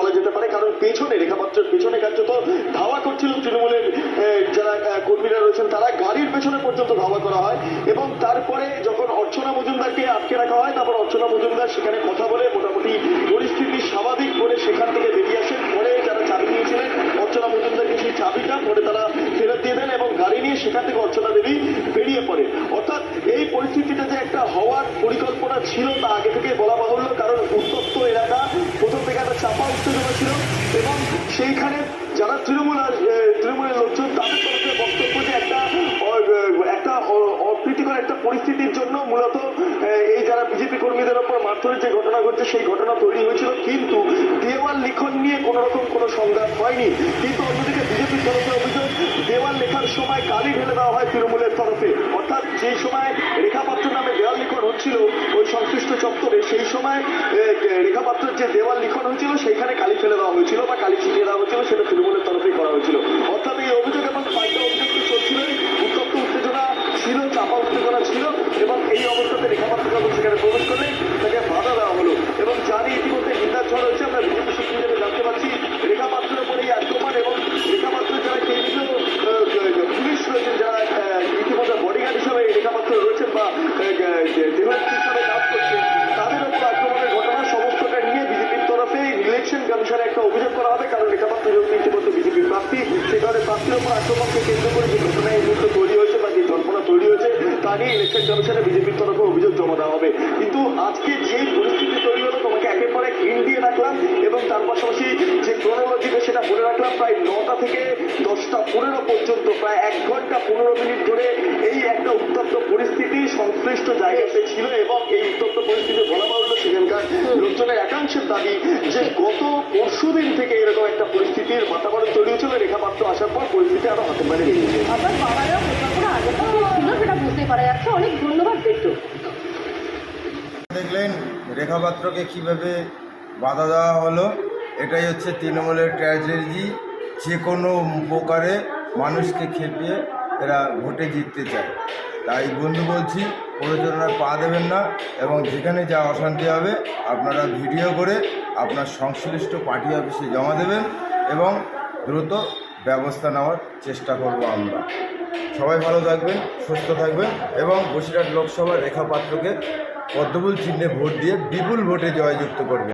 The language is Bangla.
বলা যেতে পারে, কারণ পেছনে রেখাপাত্রের পেছনে কার্যত ধাওয়া করছিল তৃণমূলের যারা কর্মীরা রয়েছেন, তারা গাড়ির পেছনে পর্যন্ত ধাওয়া করা হয়। এবং তারপরে যখন অর্চনা মজুমদারকে আটকে রাখা হয়, তারপর অর্চনা মজুমদার সেখানে কথা বলে মোটামুটি পরিস্থিতি স্বাভাবিক করে সেখান থেকে বেরিয়ে আসেন। পরে যারা চাবি নিয়েছিলেন অর্চনা মজুমদারকে সেই চাবিটা পরে তারা ফেরত দিয়ে দেন এবং গাড়ি নিয়ে সেখান থেকে অর্চনা দেবী বেরিয়ে পড়ে। অর্থাৎ এই পরিস্থিতিটা যে একটা হওয়ার পরিকল্পনা ছিল তা আগে থেকে বলা বাহুল্য, কারণ উত্তপ্ত এলাকা, প্রথম থেকে একটা চাপা উত্তেজনা ছিল এবং সেইখানে যারা তৃণমূলের লোকজন তাদের তরফে বক্তব্য যে একটা অপ্রীতিকর একটা পরিস্থিতির জন্য মূলত এই যারা বিজেপি কর্মীদের ওপর মারধরের যে ঘটনা ঘটছে সেই ঘটনা তৈরি হয়েছিল, কিন্তু দেওয়াল লিখন নিয়ে কোন রকম কোনো সংঘাত হয়নি। কিন্তু অন্যদিকে বিজেপির তরফে অভিযোগ, দেওয়াল লেখার সময় কালি ঢেলে দেওয়া হয় তৃণমূলের তরফে। অর্থাৎ যে সময় রেখাপাত্র নামে দেওয়াল লিখন হচ্ছিল ওই সংশ্লিষ্ট চত্বরে, সেই সময় রেখাপাত্রের যে দেওয়াল লিখন হয়েছিল সেইখানে কালি ফেলে দেওয়া হয়েছিল বা কালি ছিটিয়ে দেওয়া হয়েছিল, সেটা তৃণমূলের তরফেই করা হয়েছিল। অর্থাৎ এই অভিযোগ এবং পাল্টা অভিযোগ চলছিল, উত্তপ্ত উত্তেজনা ছিল, চাপা উত্তেজনা ছিল এবং এই অবস্থাতে রেখাপাত্র যখন সেখানে প্রবেশ করলে তাকে বাধা দেওয়া হলো। এবং জানি ইতিমধ্যে নিন্দার ঝড় হয়েছে, আমরা বিজেপি সূত্র হিসেবে জানতে পারছি রেখাপাত্রের উপরে এই আক্রমণ এবং রেখাপাত্রের যারা কেন্দ্রীয় পুলিশ রয়েছেন, যারা ইতিমধ্যে বডিগার্ড হিসাবে রেখাপাত্র রয়েছেন বা দেহরক্ষী হিসাবে কাজ করছেন, তাদের উপর আক্রমণের ঘটনা সমস্তটা নিয়ে বিজেপির তরফে ইলেকশন কমিশনে একটা অভিযোগ করা হবে। কারণ রেখাপাত্র যেহেতু ইতিমধ্যে বিজেপির প্রার্থী, সে কারণে প্রার্থীর উপর আক্রমণকে কেন্দ্র করে যে ঘটনা এই মুহূর্তে তৈরি হয়েছে বা যে জল্পনা তৈরি হয়েছে তা নিয়ে ইলেকশন কমিশনে বিজেপির তরফে অভিযোগ জমা দেওয়া হবে। কিন্তু আজকে যে পরিস্থিতি তৈরি হলো তোমাকে একের পর এক হিন্ট দিয়ে রাখলাম এবং তার পাশাপাশি যে ক্রোনোলজিতে সেটা বলে রাখলাম, প্রায় 9টা থেকে 10টা 15 পর্যন্ত প্রায় 1 ঘন্টা 15 মিনিট ধরে এই একটা উত্তপ্ত পরিস্থিতি সংশ্লিষ্ট জায়গাতে ছিল। এবং এই উত্তপ্ত পরিস্থিতি বলা বাহুল্য, সেখানকার লোকজনের একাংশের দাবি যে গত পরশুদিন থেকে এরকম একটা পরিস্থিতির বাতাবরণ তৈরি হয়েছিল, রেখাপাত্র আসার পর পরিস্থিতি আরো হাতে বাইরে বেরিয়েছে। আপনার বাবারা পরিকল্পনা আগে থেকে ছিল সেটা বুঝতে পারা যাচ্ছে। অনেক ধন্যবাদ দেখতো। দেখলেন রেখাপাত্রকে কিভাবে বাধা দেওয়া হলো, এটাই হচ্ছে তৃণমূলের ট্র্যাজেডি। যে কোনো প্রকারে মানুষকে খেপিয়ে এরা ভোটে জিততে চায়। তাই বন্ধু বলছি, প্ররোচনায় পা দেবেন না এবং যেখানে যা অশান্তি হবে আপনারা ভিডিও করে আপনার সংশ্লিষ্ট পার্টি অফিসে জমা দেবেন এবং দ্রুত ব্যবস্থা নেওয়ার চেষ্টা করব আমরা। সবাই ভালো থাকবেন, সুস্থ থাকবেন এবং বসিরহাট লোকসভার রেখাপাত্রকে পদ্মফুল চিহ্নে ভোট দিয়ে বিপুল ভোটে জয়যুক্ত করবেন।